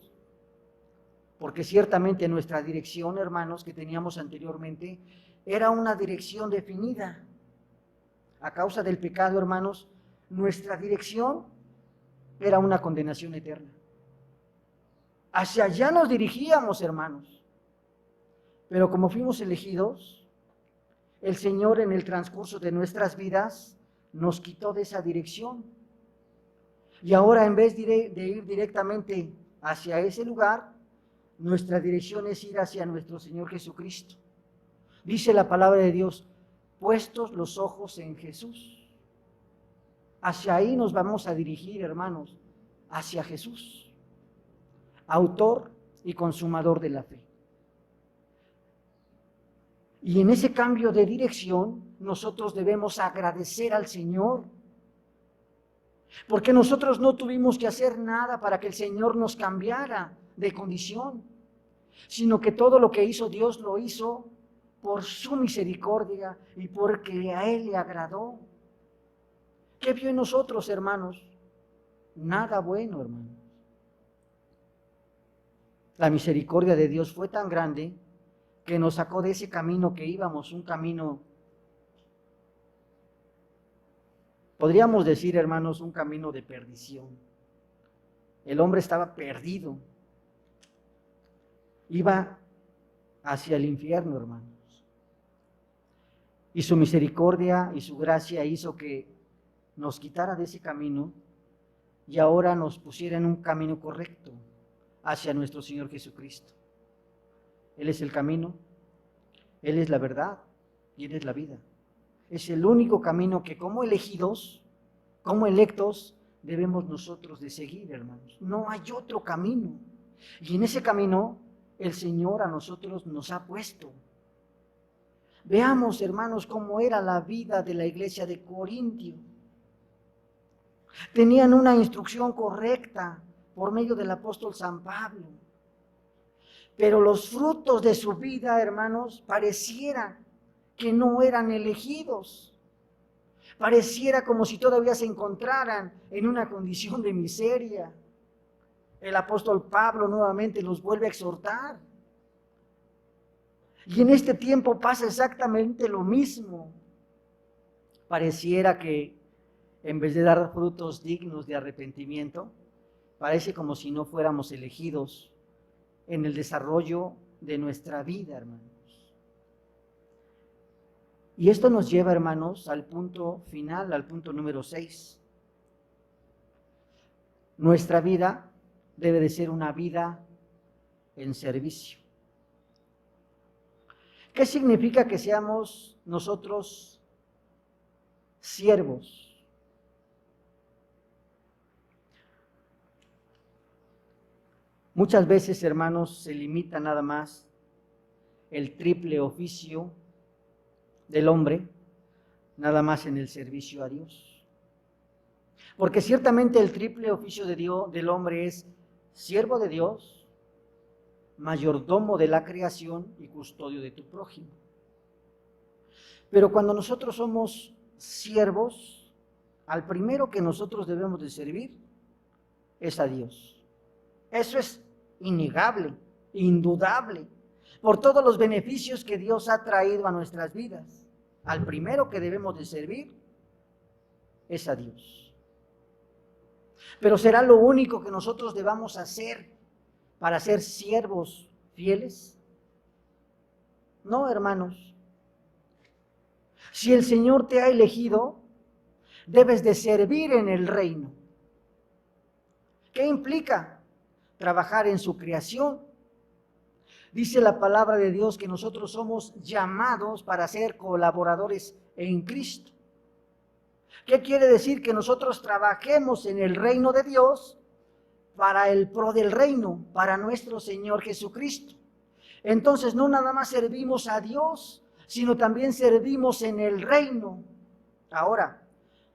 porque ciertamente nuestra dirección, hermanos, que teníamos anteriormente, era una dirección definida. A causa del pecado, hermanos, nuestra dirección era una condenación eterna. Hacia allá nos dirigíamos, hermanos. Pero como fuimos elegidos, el Señor en el transcurso de nuestras vidas nos quitó de esa dirección. Y ahora en vez de ir directamente hacia ese lugar, nuestra dirección es ir hacia nuestro Señor Jesucristo. Dice la palabra de Dios, puestos los ojos en Jesús. Hacia ahí nos vamos a dirigir, hermanos, hacia Jesús, autor y consumador de la fe. Y en ese cambio de dirección, nosotros debemos agradecer al Señor, porque nosotros no tuvimos que hacer nada para que el Señor nos cambiara de condición, sino que todo lo que hizo Dios lo hizo por su misericordia y porque a Él le agradó. ¿Qué vio en nosotros, hermanos? Nada bueno, hermanos. La misericordia de Dios fue tan grande que nos sacó de ese camino que íbamos, un camino, podríamos decir, hermanos, un camino de perdición. El hombre estaba perdido, iba hacia el infierno, hermanos. Y su misericordia y su gracia hizo que nos quitara de ese camino y ahora nos pusiera en un camino correcto hacia nuestro Señor Jesucristo. Él es el camino, Él es la verdad y Él es la vida. Es el único camino que como elegidos, como electos, debemos nosotros de seguir, hermanos. No hay otro camino. Y en ese camino el Señor a nosotros nos ha puesto. Veamos, hermanos, cómo era la vida de la iglesia de Corintio. Tenían una instrucción correcta por medio del apóstol San Pablo. Pero los frutos de su vida, hermanos, pareciera que no eran elegidos. Pareciera como si todavía se encontraran en una condición de miseria. El apóstol Pablo nuevamente los vuelve a exhortar. Y en este tiempo pasa exactamente lo mismo. Pareciera que en vez de dar frutos dignos de arrepentimiento, parece como si no fuéramos elegidos en el desarrollo de nuestra vida, hermanos. Y esto nos lleva, hermanos, al punto final, al punto número 6. Nuestra vida debe de ser una vida en servicio. ¿Qué significa que seamos nosotros siervos? Muchas veces, hermanos, se limita nada más el triple oficio del hombre, nada más en el servicio a Dios. Porque ciertamente el triple oficio de Dios, del hombre es siervo de Dios, mayordomo de la creación y custodio de tu prójimo. Pero cuando nosotros somos siervos, al primero que nosotros debemos de servir es a Dios. Eso es innegable, indudable, por todos los beneficios que Dios ha traído a nuestras vidas. Al primero que debemos de servir es a Dios. Pero ¿será lo único que nosotros debamos hacer para ser siervos fieles? No, hermanos. Si el Señor te ha elegido, debes de servir en el reino. ¿Qué implica? Trabajar en su creación. Dice la palabra de Dios que nosotros somos llamados para ser colaboradores en Cristo. ¿Qué quiere decir? Que nosotros trabajemos en el reino de Dios para el pro del reino, para nuestro Señor Jesucristo. Entonces no nada más servimos a Dios, sino también servimos en el reino. Ahora,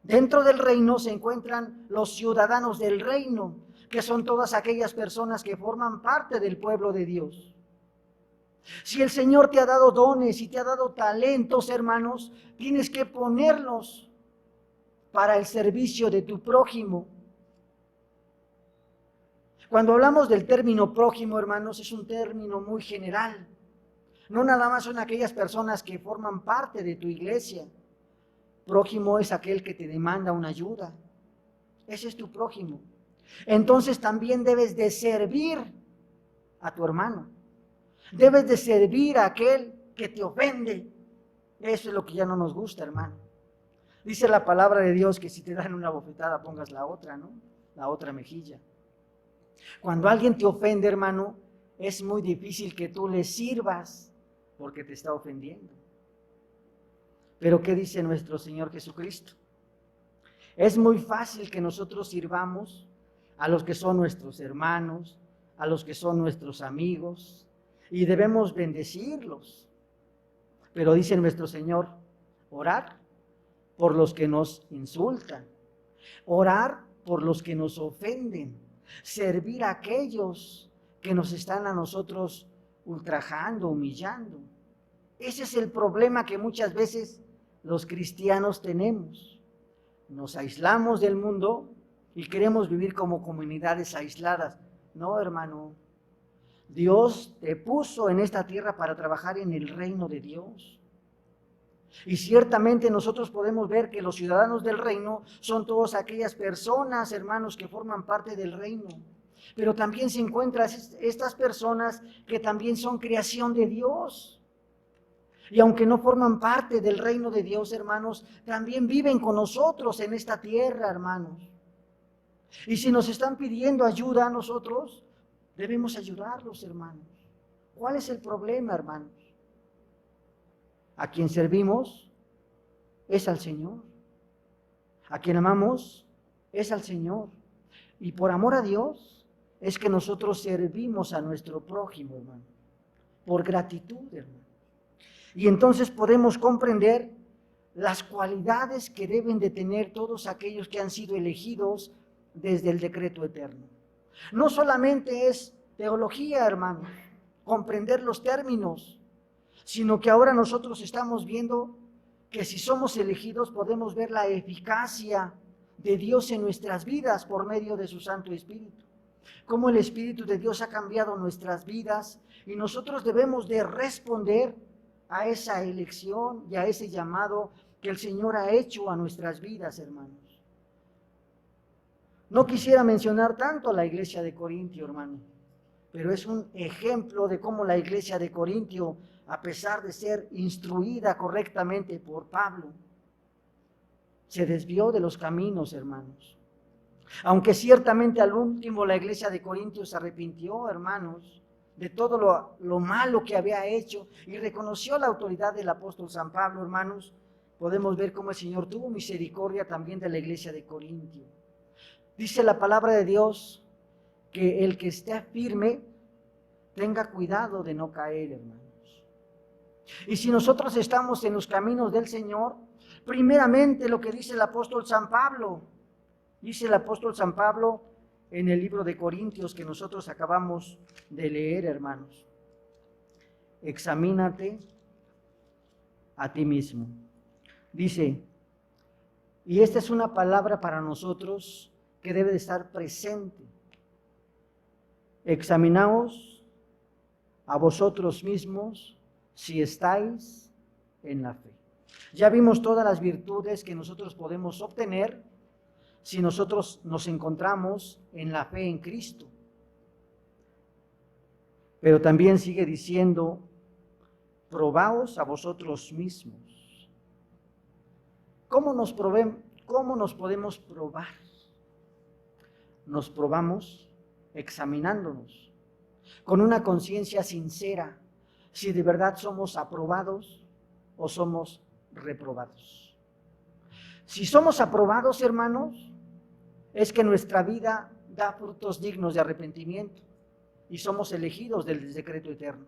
dentro del reino se encuentran los ciudadanos del reino, que son todas aquellas personas que forman parte del pueblo de Dios. Si el Señor te ha dado dones y te ha dado talentos, hermanos, tienes que ponerlos para el servicio de tu prójimo. Cuando hablamos del término prójimo, hermanos, es un término muy general. No nada más son aquellas personas que forman parte de tu iglesia. Prójimo es aquel que te demanda una ayuda. Ese es tu prójimo. Entonces también debes de servir a tu hermano. Debes de servir a aquel que te ofende. Eso es lo que ya no nos gusta, hermano. Dice la palabra de Dios que si te dan una bofetada pongas la otra, ¿no? La otra mejilla. Cuando alguien te ofende, hermano, es muy difícil que tú le sirvas porque te está ofendiendo. Pero ¿qué dice nuestro Señor Jesucristo? Es muy fácil que nosotros sirvamos a los que son nuestros hermanos, a los que son nuestros amigos, y debemos bendecirlos. Pero dice nuestro Señor, orar por los que nos insultan, orar por los que nos ofenden, servir a aquellos que nos están a nosotros ultrajando, humillando. Ese es el problema que muchas veces los cristianos tenemos. Nos aislamos del mundo y queremos vivir como comunidades aisladas. No, hermano. Dios te puso en esta tierra para trabajar en el reino de Dios. Y ciertamente nosotros podemos ver que los ciudadanos del reino son todas aquellas personas, hermanos, que forman parte del reino. Pero también se encuentran estas personas que también son creación de Dios. Y aunque no forman parte del reino de Dios, hermanos, también viven con nosotros en esta tierra, hermanos. Y si nos están pidiendo ayuda a nosotros, debemos ayudarlos, hermanos. ¿Cuál es el problema, hermanos? A quien servimos es al Señor. A quien amamos es al Señor. Y por amor a Dios es que nosotros servimos a nuestro prójimo, hermano. Por gratitud, hermano. Y entonces podemos comprender las cualidades que deben de tener todos aquellos que han sido elegidos desde el decreto eterno. No solamente es teología, hermano, comprender los términos, sino que ahora nosotros estamos viendo que si somos elegidos podemos ver la eficacia de Dios en nuestras vidas por medio de su Santo Espíritu. Cómo el Espíritu de Dios ha cambiado nuestras vidas y nosotros debemos de responder a esa elección y a ese llamado que el Señor ha hecho a nuestras vidas, hermanos. No quisiera mencionar tanto a la iglesia de Corintio, hermano, pero es un ejemplo de cómo la iglesia de Corintio a pesar de ser instruida correctamente por Pablo, se desvió de los caminos, hermanos. Aunque ciertamente al último la iglesia de Corintios se arrepintió, hermanos, de todo lo malo que había hecho y reconoció la autoridad del apóstol San Pablo, hermanos, podemos ver cómo el Señor tuvo misericordia también de la iglesia de Corintio. Dice la palabra de Dios que el que esté firme tenga cuidado de no caer, hermanos. Y si nosotros estamos en los caminos del Señor, primeramente lo que dice el apóstol San Pablo, dice el apóstol San Pablo en el libro de Corintios que nosotros acabamos de leer, hermanos. Examínate a ti mismo. Dice, y esta es una palabra para nosotros que debe de estar presente. Examinaos a vosotros mismos si estáis en la fe. Ya vimos todas las virtudes que nosotros podemos obtener si nosotros nos encontramos en la fe en Cristo. Pero también sigue diciendo, probaos a vosotros mismos. ¿Cómo nos podemos probar? Nos probamos examinándonos con una conciencia sincera si de verdad somos aprobados o somos reprobados. Si somos aprobados, hermanos, es que nuestra vida da frutos dignos de arrepentimiento y somos elegidos del decreto eterno.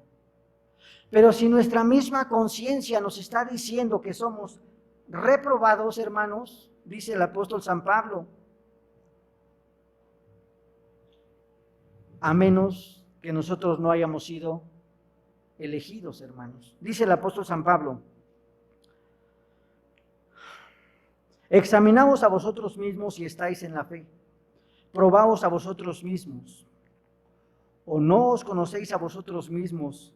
Pero si nuestra misma conciencia nos está diciendo que somos reprobados, hermanos, dice el apóstol San Pablo, a menos que nosotros no hayamos sido elegidos, hermanos. Dice el apóstol San Pablo, examinaos a vosotros mismos si estáis en la fe, probaos a vosotros mismos, ¿o no os conocéis a vosotros mismos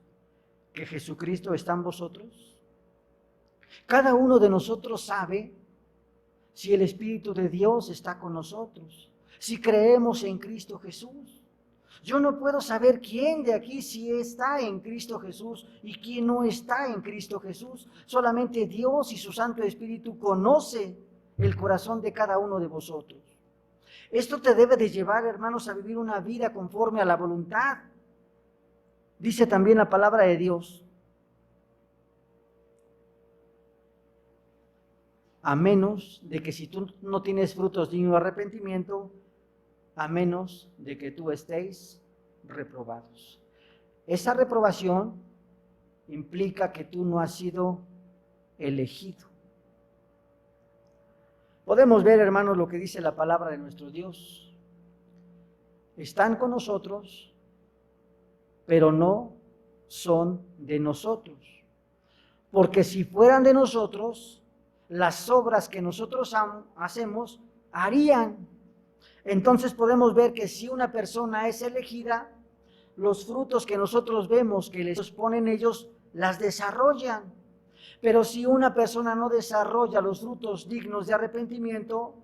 que Jesucristo está en vosotros? Cada uno de nosotros sabe si el Espíritu de Dios está con nosotros, si creemos en Cristo Jesús. Yo no puedo saber quién de aquí sí está en Cristo Jesús y quién no está en Cristo Jesús. Solamente Dios y su Santo Espíritu conoce el corazón de cada uno de vosotros. Esto te debe de llevar, hermanos, a vivir una vida conforme a la voluntad. Dice también la palabra de Dios, a menos de que si tú no tienes frutos dignos de arrepentimiento, a menos de que tú estéis reprobados. Esa reprobación implica que tú no has sido elegido. Podemos ver, hermanos, lo que dice la palabra de nuestro Dios. Están con nosotros, pero no son de nosotros. Porque si fueran de nosotros, las obras que nosotros hacemos harían. Entonces podemos ver que si una persona es elegida, los frutos que nosotros vemos que les ponen ellos, las desarrollan. Pero si una persona no desarrolla los frutos dignos de arrepentimiento,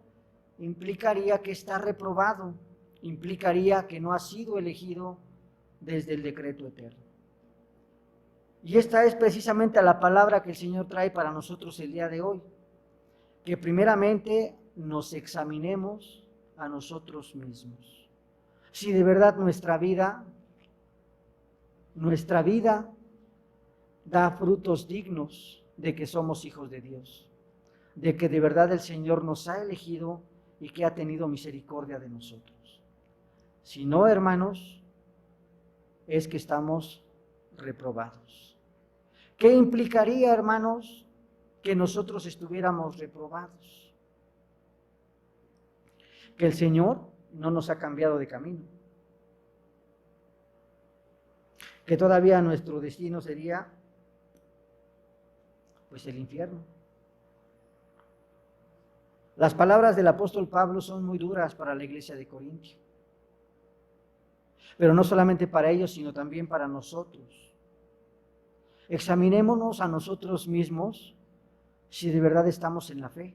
implicaría que está reprobado, implicaría que no ha sido elegido desde el decreto eterno. Y esta es precisamente la palabra que el Señor trae para nosotros el día de hoy, que primeramente nos examinemos a nosotros mismos. Si de verdad nuestra vida da frutos dignos de que somos hijos de Dios, de que de verdad el Señor nos ha elegido y que ha tenido misericordia de nosotros. Si no, hermanos, es que estamos reprobados. ¿Qué implicaría, hermanos, que nosotros estuviéramos reprobados? Que el Señor no nos ha cambiado de camino, que todavía nuestro destino sería pues el infierno. Las palabras del apóstol Pablo son muy duras para la iglesia de Corintio, pero no solamente para ellos, sino también para nosotros. Examinémonos a nosotros mismos si de verdad estamos en la fe.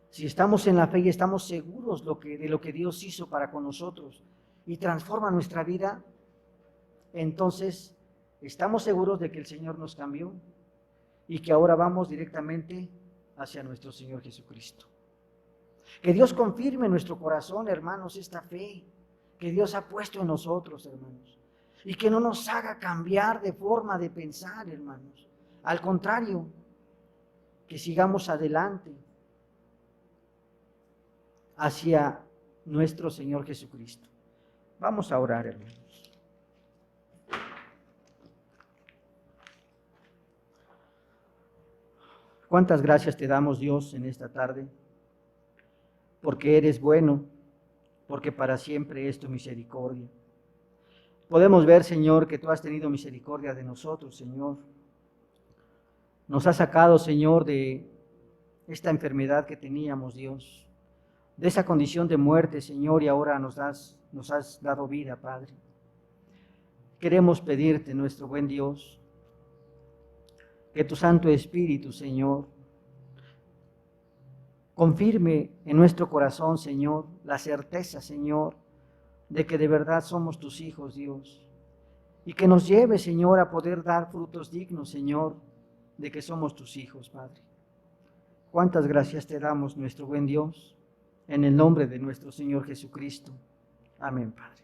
Si estamos en la fe y estamos seguros de lo que Dios hizo para con nosotros y transforma nuestra vida, entonces estamos seguros de que el Señor nos cambió y que ahora vamos directamente hacia nuestro Señor Jesucristo. Que Dios confirme en nuestro corazón, hermanos, esta fe que Dios ha puesto en nosotros, hermanos, y que no nos haga cambiar de forma de pensar, hermanos. Al contrario, que sigamos adelante hacia nuestro Señor Jesucristo. Vamos a orar, hermanos. Cuántas gracias te damos, Dios, en esta tarde, porque eres bueno, porque para siempre es tu misericordia. Podemos ver, Señor, que tú has tenido misericordia de nosotros, Señor. Nos has sacado, Señor, de esta enfermedad que teníamos, Dios, de esa condición de muerte, Señor, y ahora nos has dado vida, Padre. Queremos pedirte, nuestro buen Dios, que tu Santo Espíritu, Señor, confirme en nuestro corazón, Señor, la certeza, Señor, de que de verdad somos tus hijos, Dios, y que nos lleve, Señor, a poder dar frutos dignos, Señor, de que somos tus hijos, Padre. Cuántas gracias te damos, nuestro buen Dios, en el nombre de nuestro Señor Jesucristo. Amén, Padre.